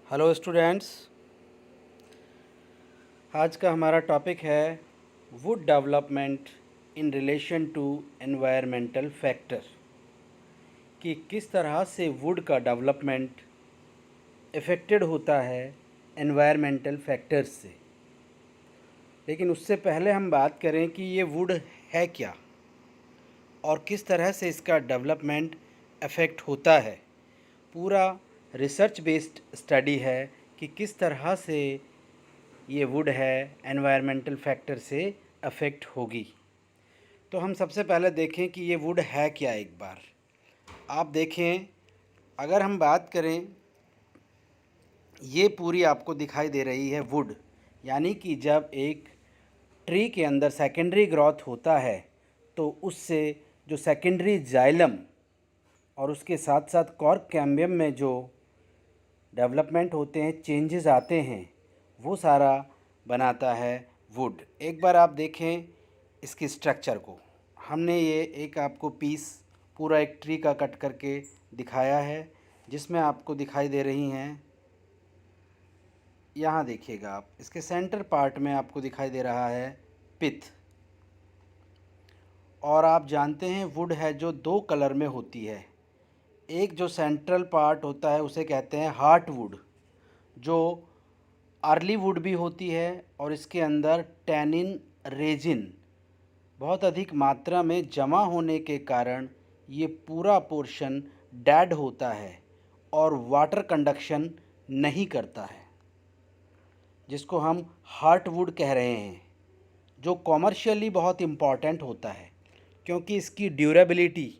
Hello students. आज का हमारा टॉपिक है wood development in relation to environmental factor, कि किस तरह से वुड का डेवलपमेंट इफ़ेक्टेड होता है एनवायरमेंटल फैक्टर्स से। लेकिन उससे पहले हम बात करें कि ये वुड है क्या और किस तरह से इसका डेवलपमेंट अफेक्ट होता है। पूरा रिसर्च बेस्ड स्टडी है कि किस तरह से ये वुड है एनवायरमेंटल फैक्टर से अफेक्ट होगी। तो हम सबसे पहले देखें कि ये वुड है क्या। एक बार आप देखें, अगर हम बात करें, ये पूरी आपको दिखाई दे रही है वुड, यानी कि जब एक ट्री के अंदर सेकेंडरी ग्रोथ होता है तो उससे जो सेकेंडरी जाइलम और उसके साथ साथ कॉर्क कैम्बियम में जो डेवलपमेंट होते हैं, चेंजेस आते हैं, वो सारा बनाता है वुड। एक बार आप देखें इसकी स्ट्रक्चर को। हमने ये एक आपको पीस पूरा एक ट्री का कट करके दिखाया है, जिसमें आपको दिखाई दे रही हैं, यहाँ देखिएगा आप, इसके सेंटर पार्ट में आपको दिखाई दे रहा है पिथ। और आप जानते हैं वुड है जो दो कलर में होती है। एक जो सेंट्रल पार्ट होता है उसे कहते हैं हार्ट वुड, जो अर्ली वुड भी होती है, और इसके अंदर टैनिन रेजिन बहुत अधिक मात्रा में जमा होने के कारण ये पूरा पोर्शन डेड होता है और वाटर कंडक्शन नहीं करता है, जिसको हम हार्टवुड कह रहे हैं, जो कॉमर्शियली बहुत इम्पॉर्टेंट होता है क्योंकि इसकी ड्यूरेबिलिटी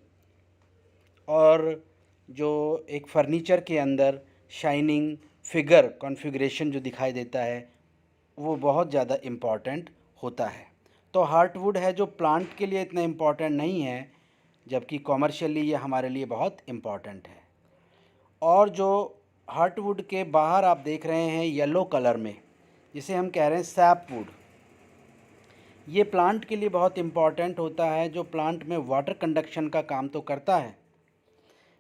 और जो एक फर्नीचर के अंदर शाइनिंग फिगर कॉन्फ़िगरेशन जो दिखाई देता है, वो बहुत ज़्यादा इम्पॉर्टेंट होता है। तो हार्टवुड है जो प्लांट के लिए इतना इम्पॉर्टेंट नहीं है, जबकि कॉमर्शियली ये हमारे लिए बहुत इम्पॉर्टेंट है। और जो हार्टवुड के बाहर आप देख रहे हैं येलो कलर में, जिसे हम कह रहे हैं सैपवुड, ये प्लांट के लिए बहुत इम्पॉर्टेंट होता है, जो प्लांट में वाटर कंडक्शन का काम तो करता है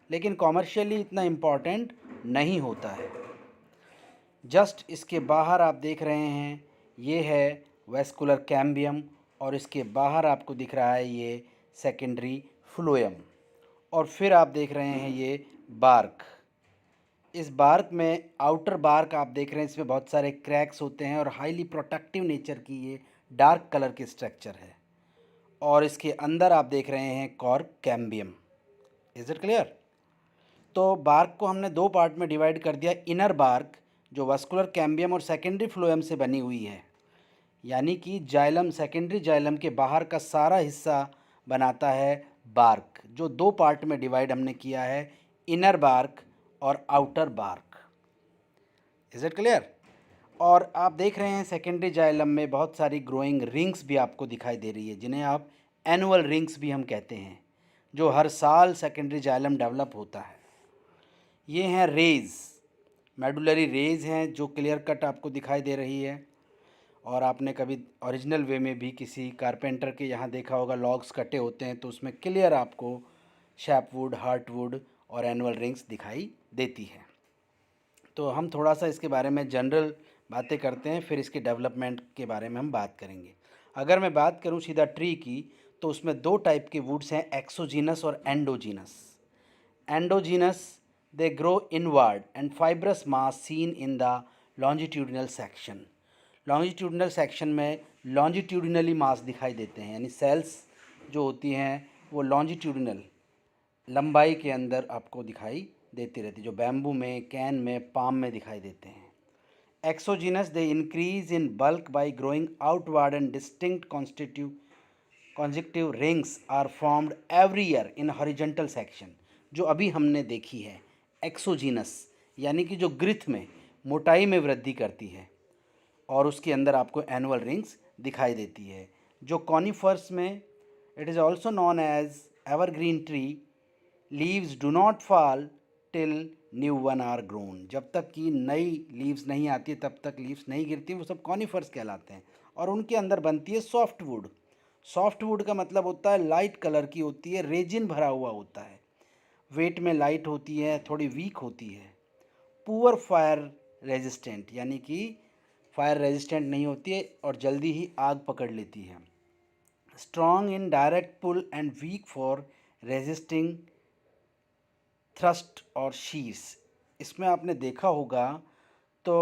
लेकिन कॉमर्शियली इतना इम्पॉर्टेंट नहीं होता है। जस्ट इसके बाहर आप देख रहे हैं ये है वेस्कुलर कैम्बियम, और इसके बाहर आपको दिख रहा है ये सेकेंडरी फ्लोएम, और फिर आप देख रहे हैं ये बार्क। इस बार्क में आउटर बार्क आप देख रहे हैं, इसमें बहुत सारे क्रैक्स होते हैं और हाईली प्रोटेक्टिव नेचर की ये डार्क कलर की स्ट्रक्चर है। और इसके अंदर आप देख रहे हैं cork cambium. Is it clear? तो बार्क को हमने दो पार्ट में डिवाइड कर दिया। इनर बार्क जो वास्कुलर कैम्बियम और सेकेंडरी फ्लोएम से बनी हुई है, यानी कि जाइलम, सेकेंडरी जाइलम के बाहर का सारा हिस्सा बनाता है बार्क, जो दो पार्ट में डिवाइड हमने किया है, इनर बार्क और outer bark. Is it clear? और आप देख रहे हैं सेकेंडरी जाइलम में बहुत सारी ग्रोइंग रिंग्स भी आपको दिखाई दे रही है, जिन्हें आप एनुअल रिंग्स भी हम कहते हैं, जो हर साल सेकेंडरी जाइलम डेवलप होता है। ये हैं रेज, मेडुलरी रेज हैं, जो क्लियर कट आपको दिखाई दे रही है। और आपने कभी ओरिजिनल वे में भी किसी कारपेंटर के यहाँ देखा होगा, लॉग्स कटे होते हैं तो उसमें क्लियर आपको शैपवुड, हार्टवुड और एनुअल रिंग्स दिखाई देती है। तो हम थोड़ा सा इसके बारे में जनरल बातें करते हैं, फिर इसके डेवलपमेंट के बारे में हम बात करेंगे। अगर मैं बात करूं सीधा ट्री की, तो उसमें दो टाइप के वुड्स हैं, एक्सोजीनस और endogenous. Endogenous, they grow inward and fibrous mass seen in the longitudinal section. Longitudinal section में लॉन्जिट्यूडिनली मास दिखाई देते हैं, यानी सेल्स जो होती हैं वो लॉन्जिट्यूडिनल लंबाई के अंदर आपको दिखाई देती रहती है, जो बैम्बू में, कैन में, पाम में दिखाई देते हैं। Exogenous, they increase in bulk by growing outward and distinct conjunctive rings are formed every year in horizontal section, जो अभी हमने देखी है एक्सोजीनस, यानी कि जो ग्रिथ में मोटाई में वृद्धि करती है, और उसके अंदर आपको एनुअल रिंग्स दिखाई देती है। जो कॉनिफर्स में, it is also known as evergreen tree, leaves do not fall till new one are grown, जब तक कि नई लीव्स नहीं आती तब तक लीव्स नहीं गिरती, वो सब कॉनिफर्स कहलाते हैं। और उनके अंदर बनती है सॉफ्ट वुड। सॉफ्ट वुड का मतलब होता है लाइट कलर की होती है, रेजिन भरा हुआ होता है, वेट में लाइट होती है, थोड़ी वीक होती है, पुअर फायर रेजिस्टेंट, यानी कि फायर रेजिस्टेंट नहीं होती है और जल्दी ही आग पकड़ लेती है। Strong in direct pull and weak for resisting thrust और शीर्स। इसमें आपने देखा होगा तो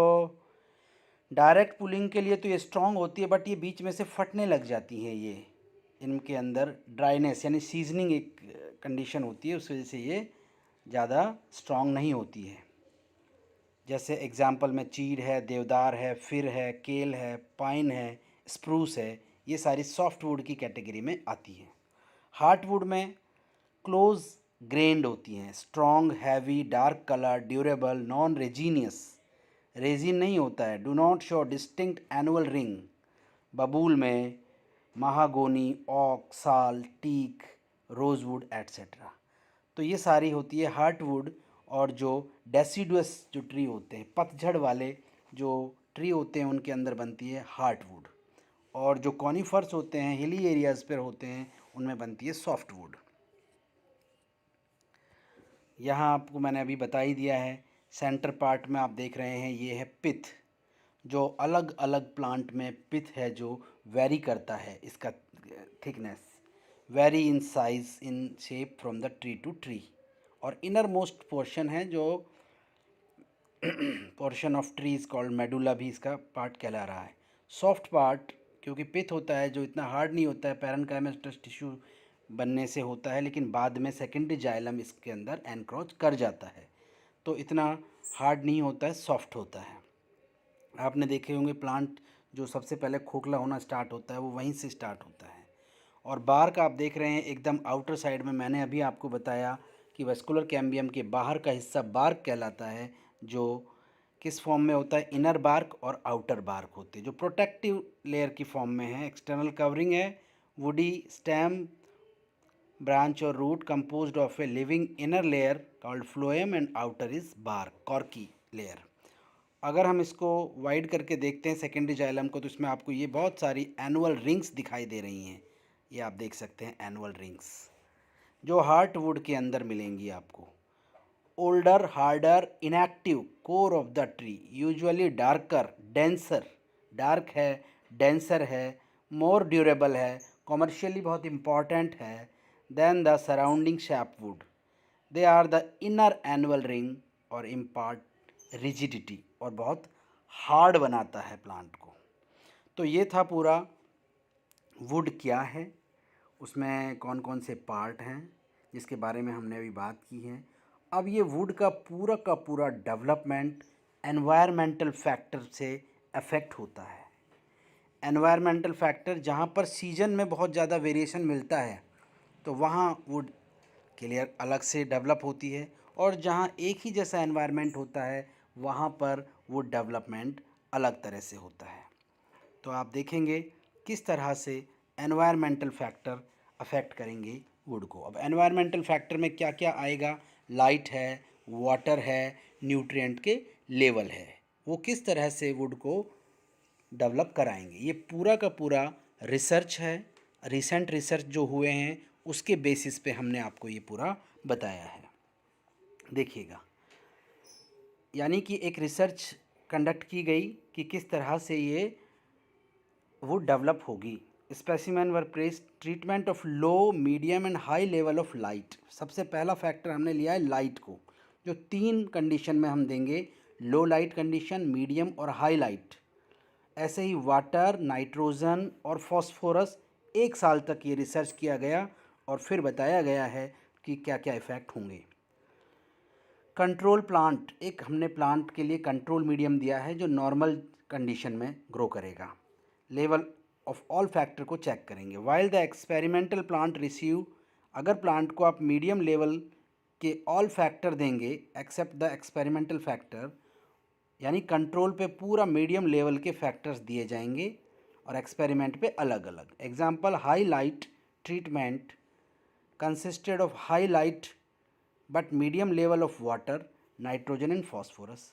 डायरेक्ट पुलिंग के लिए तो ये स्ट्रॉन्ग होती है, बट ये बीच में से फटने लग जाती हैं। ये इनके अंदर ड्राइनेस यानी सीजनिंग एक कंडीशन होती है, उस वजह से ये ज़्यादा स्ट्रॉन्ग नहीं होती है। जैसे एग्जाम्पल में चीड़ है, देवदार है, फिर है, केल है, पाइन है, स्प्रूस है, ये सारी सॉफ्ट वुड की कैटेगरी में आती है। हार्ड वुड में क्लोज ग्रेन्ड होती हैं, strong, heavy, dark colour, durable, non resinous, resin नहीं होता है, do not show distinct annual ring. बबूल में mahogany, oak, sal, teak, rosewood etcetera. तो ये सारी होती है हार्टवुड। और जो डेसिडुअस जो ट्री होते हैं, पतझड़ वाले जो ट्री होते हैं, उनके अंदर बनती है हार्टवुड। और जो कॉनिफर्स होते हैं, हिली एरियाज़ पर होते हैं, उनमें बनती है सॉफ्टवुड। यहाँ आपको मैंने अभी बता ही दिया है। सेंटर पार्ट में आप देख रहे हैं, ये है पिथ। जो अलग अलग प्लांट में पिथ है जो वेरी करता है, इसका thickness vary in size in shape from the tree to tree. और इनर मोस्ट पोर्शन है जो portion of tree is called medulla, भी इसका पार्ट कहला रहा है। सॉफ्ट पार्ट क्योंकि पिथ होता है जो इतना हार्ड नहीं होता है, पैरेन्काइमस टिश्यू बनने से होता है, लेकिन बाद में सेकेंडरी जाइलम इसके अंदर एनक्रोच कर जाता है, तो इतना हार्ड नहीं होता है, सॉफ्ट होता है। आपने देखे होंगे प्लांट जो सबसे पहले खोखला होना स्टार्ट होता है वो वहीं से स्टार्ट होता है। और बार्क आप देख रहे हैं एकदम आउटर साइड में, मैंने अभी आपको बताया कि वेस्कुलर कैम्बियम के बाहर का हिस्सा बार्क कहलाता है, जो किस फॉर्म में होता है, इनर बार्क और आउटर बार्क होते हैं, जो प्रोटेक्टिव लेयर की फॉर्म में है। एक्सटर्नल कवरिंग है वुडी स्टेम, ब्रांच और root composed of a living inner layer called phloem and outer is bark, corky layer. अगर हम इसको वाइड करके देखते हैं सेकेंडरी जाइलम को, तो इसमें आपको ये बहुत सारी एनुअल रिंग्स दिखाई दे रही हैं। ये आप देख सकते हैं एनुअल रिंग्स जो हार्टवुड के अंदर मिलेंगी आपको। Older, harder, inactive core of the tree, usually darker, denser, dark है, डेंसर है, मोर ड्यूरेबल है, कॉमर्शियली बहुत इंपॉर्टेंट है than the surrounding sapwood. They are the inner annual ring और इम्पार्ट रिजिडिटी, और बहुत हार्ड बनाता है प्लांट को। तो ये था पूरा वुड क्या है, उसमें कौन कौन से पार्ट हैं जिसके बारे में हमने अभी बात की है। अब ये वुड का पूरा डेवलपमेंट एनवायरमेंटल फैक्टर से अफेक्ट होता है। एनवायरमेंटल फैक्टर जहाँ पर सीजन में बहुत ज़्यादा वेरिएशन मिलता है तो वहाँ वुड क्लियर अलग से डेवलप होती है, और जहाँ एक ही जैसा एनवायरनमेंट होता है वहाँ पर वो डेवलपमेंट अलग तरह से होता है। तो आप देखेंगे किस तरह से एनवायरमेंटल फैक्टर अफेक्ट करेंगे वुड को। अब एनवायरमेंटल फैक्टर में क्या क्या आएगा, लाइट है, वाटर है, न्यूट्रिएंट के लेवल है, वो किस तरह से वुड को डेवलप कराएंगे। ये पूरा का पूरा रिसर्च है, रिसेंट रिसर्च जो हुए हैं उसके बेसिस पे हमने आपको ये पूरा बताया है। देखिएगा, यानी कि एक रिसर्च कंडक्ट की गई कि किस तरह से ये वो डेवलप होगी। Specimen were placed, treatment of low, medium and high level of light. सबसे पहला फैक्टर हमने लिया है लाइट को, जो 3 कंडीशन में हम देंगे, लो लाइट कंडीशन, मीडियम और हाई लाइट। ऐसे ही वाटर, नाइट्रोजन और फॉस्फोरस। 1 साल तक ये रिसर्च किया गया और फिर बताया गया है कि क्या क्या इफ़ेक्ट होंगे। कंट्रोल प्लांट, एक हमने प्लांट के लिए कंट्रोल मीडियम दिया है जो नॉर्मल कंडीशन में ग्रो करेगा। लेवल ऑफ ऑल फैक्टर को चेक करेंगे। While the experimental plant receive, अगर प्लांट को आप मीडियम लेवल के ऑल फैक्टर देंगे एक्सेप्ट द एक्सपेरिमेंटल फैक्टर, यानी कंट्रोल पे पूरा मीडियम लेवल के फैक्टर्स दिए जाएंगे और एक्सपेरिमेंट पे अलग अलग। Example, high light treatment consisted of high light but medium level of water, nitrogen and phosphorus.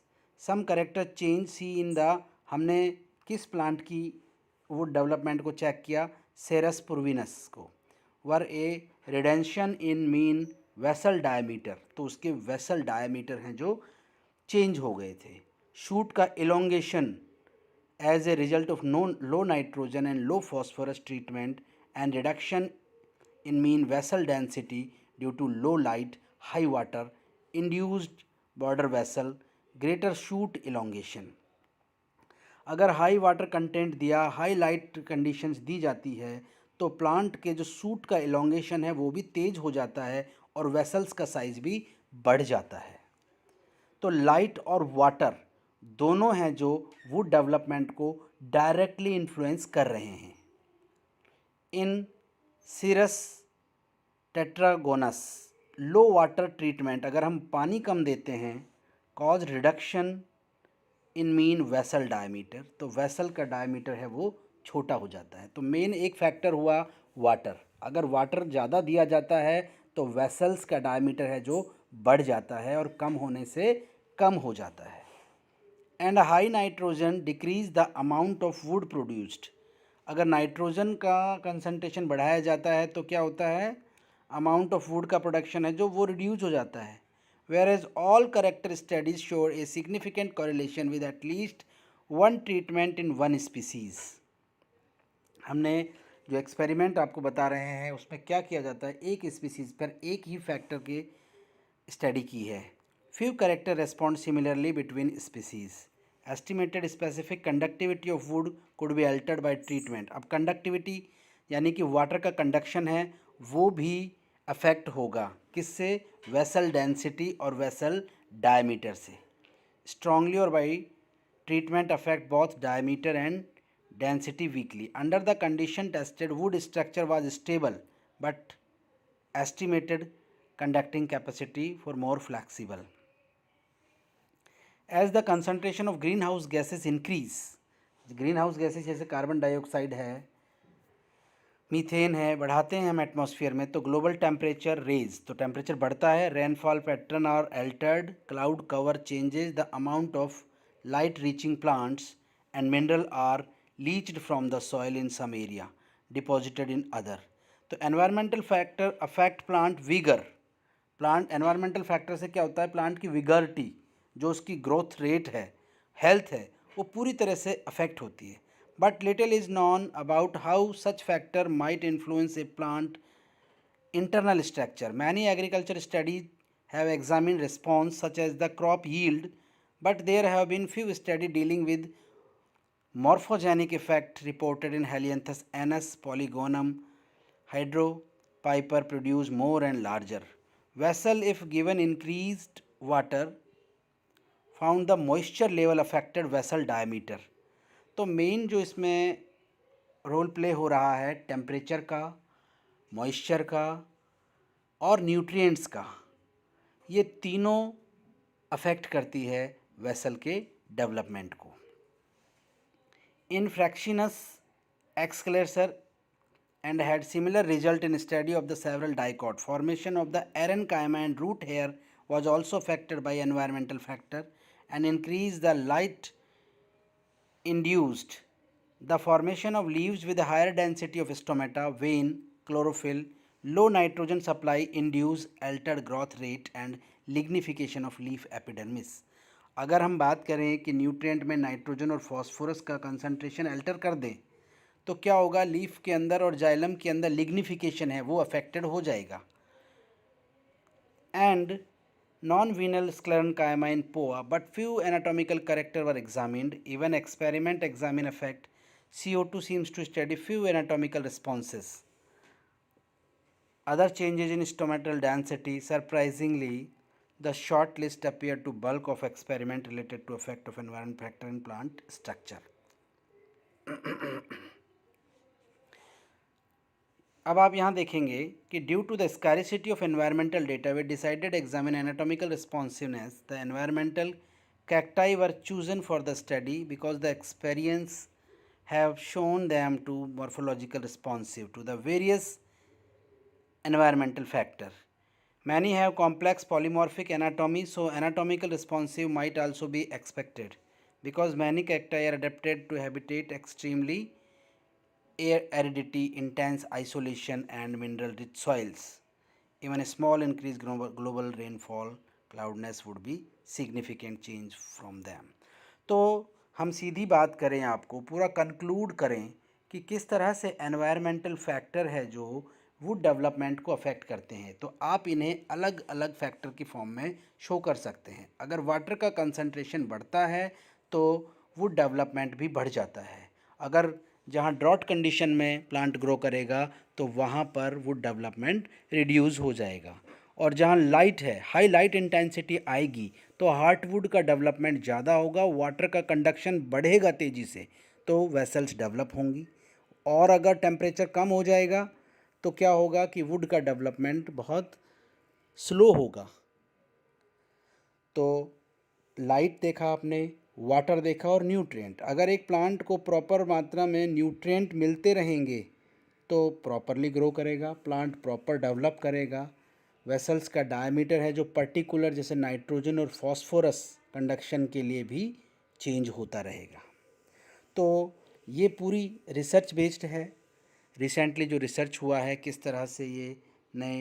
Some character change see in the, हमने किस प्लांट की वुड डेवलपमेंट को चेक किया, सेरस पुरविनस को, वर ए redemption in mean vessel diameter, तो उसके vessel diameter हैं जो चेंज हो गए थे। शूट का elongation as a result of low nitrogen and low phosphorus treatment and reduction in mean vessel density due to low light, high water, induced border vessel, greater shoot elongation. अगर high water content दिया, high light conditions दी जाती है तो plant के जो suit का elongation है वो भी तेज हो जाता है और वेसल्स का साइज भी बढ़ जाता है। तो लाइट और वाटर दोनों हैं जो वुड डेवलपमेंट को डायरेक्टली इन्फ्लुएंस कर रहे हैं। इन सीरस टेट्रागोनस लो वाटर ट्रीटमेंट, अगर हम पानी कम देते हैं, cause reduction in mean vessel diameter, तो वेसल का डायमीटर है वो छोटा हो जाता है। तो मेन एक फैक्टर हुआ वाटर, अगर वाटर ज़्यादा दिया जाता है तो वेसल्स का डायमीटर है जो बढ़ जाता है और कम होने से कम हो जाता है। And high nitrogen decrease the amount of would produced, अगर नाइट्रोजन का कंसंट्रेशन बढ़ाया जाता है तो क्या होता है, अमाउंट ऑफ वुड का प्रोडक्शन है जो वो रिड्यूस हो जाता है। whereas all character studies showed a significant correlation with at least one treatment in one species। हमने जो एक्सपेरिमेंट आपको बता रहे हैं उसमें क्या किया जाता है, एक स्पीसीज़ पर एक ही फैक्टर की स्टडी की है। Few character respond similarly between species, estimated specific conductivity of would could be altered bye treatment. अब कंडक्टिविटी यानी कि वाटर का कंडक्शन है वो भी अफेक्ट होगा, किससे, वेसल डेंसिटी और वेसल डायमीटर से। स्ट्रांगली और by treatment affect both diameter and density weekly. Under the condition tested would structure was stable but estimated conducting capacity for more flexible. As the concentration of greenhouse gases increase, greenhouse gases जैसे carbon dioxide है, methane है, बढ़ाते हैं हम atmosphere में तो global temperature raise, तो temperature बढ़ता है, rainfall pattern are altered, cloud cover changes, the amount of light reaching plants and mineral are leached from the soil in some area deposited in other. तो environmental factor affect plant vigour, plant environmental factor से क्या होता है, plant की विगरिटी जो उसकी growth rate है, health है, वो पूरी तरह से अफेक्ट होती है। But little is non about how such factor might influence A plant internal structure. Many agriculture studies have examined response such as the crop yield, but there have been few studies dealing with morphogenic effect reported in Helianthus anus polygonum. Hydropiper produce more and larger vessel if given increased water, found the moisture level affected vessel diameter। तो main जो इसमें role play हो रहा है temperature का, moisture का और nutrients का, ये तीनों अफेक्ट करती है वेसल के डेवलपमेंट को। इन फ्रैक्शिनस एक्सक्लेसर and had similar result in study of the several dicot. Formation of the parenchyma and root hair was also affected by environmental factor and increased the light induced the formation of leaves with a higher density of stomata, vein, chlorophyll, low nitrogen supply induce altered growth rate and lignification of leaf epidermis। अगर हम बात करें कि nutrient में nitrogen और phosphorus का concentration alter कर दें तो क्या होगा, लीफ के अंदर और जाइलम के अंदर लिग्निफिकेशन है वो अफेक्टेड हो जाएगा। एंड नॉन वीनल स्क्लेरेन्काइमा इन पोआ, but few anatomical character were examined, even experiment examine affect CO2 seems to study few anatomical responses. Other changes in stomatal density, surprisingly, the short list appear to bulk of experiment related to effect of environment factor in plant structure. अब आप यहाँ देखेंगे कि due to the scarcity of environmental data we decided examine anatomical responsiveness. The environmental cacti were chosen for the study because the experience have shown them to morphological responsive to the various environmental factor. Many have complex polymorphic anatomy, so anatomical responsive might also be expected because many cacti are adapted to habitat extremely air aridity, intense isolation and mineral rich soils. Even a small increase global rainfall cloudness would be significant change from them. तो हम सीधी बात करें, आपको पूरा conclude करें कि किस तरह से एनवायरमेंटल फैक्टर है जो वुड डेवलपमेंट को अफेक्ट करते हैं, तो आप इन्हें अलग अलग फैक्टर की फॉर्म में शो कर सकते हैं। अगर वाटर का कंसंट्रेशन बढ़ता है तो वुड डेवलपमेंट भी बढ़ जाता है। अगर जहाँ ड्रॉट कंडीशन में प्लांट ग्रो करेगा तो वहाँ पर वुड डेवलपमेंट रिड्यूस हो जाएगा। और जहाँ लाइट है, हाई लाइट इंटेंसिटी आएगी तो हार्टवुड का डेवलपमेंट ज़्यादा होगा, वाटर का कंडक्शन बढ़ेगा तेज़ी से, तो वेसल्स डेवलप होंगी। और अगर टेम्परेचर कम हो जाएगा तो क्या होगा कि वुड का डेवलपमेंट बहुत स्लो होगा। तो लाइट देखा आपने, वाटर देखा और न्यूट्रिएंट। अगर एक प्लांट को प्रॉपर मात्रा में न्यूट्रिएंट मिलते रहेंगे तो प्रॉपरली ग्रो करेगा, प्लांट प्रॉपर डेवलप करेगा। वेसल्स का डायमीटर है जो पर्टिकुलर, जैसे नाइट्रोजन और फॉस्फोरस कंडक्शन के लिए भी चेंज होता रहेगा। तो ये पूरी रिसर्च बेस्ड है। रिसेंटली जो रिसर्च हुआ है, किस तरह से ये नए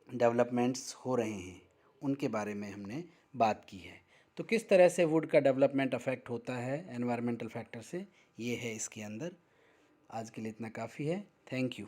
डेवलपमेंट्स हो रहे हैं, उनके बारे में हमने बात की है। तो किस तरह से वुड का डेवलपमेंट अफेक्ट होता है एनवायरमेंटल फैक्टर से, ये है इसके अंदर। आज के लिए इतना काफ़ी है। Thank you.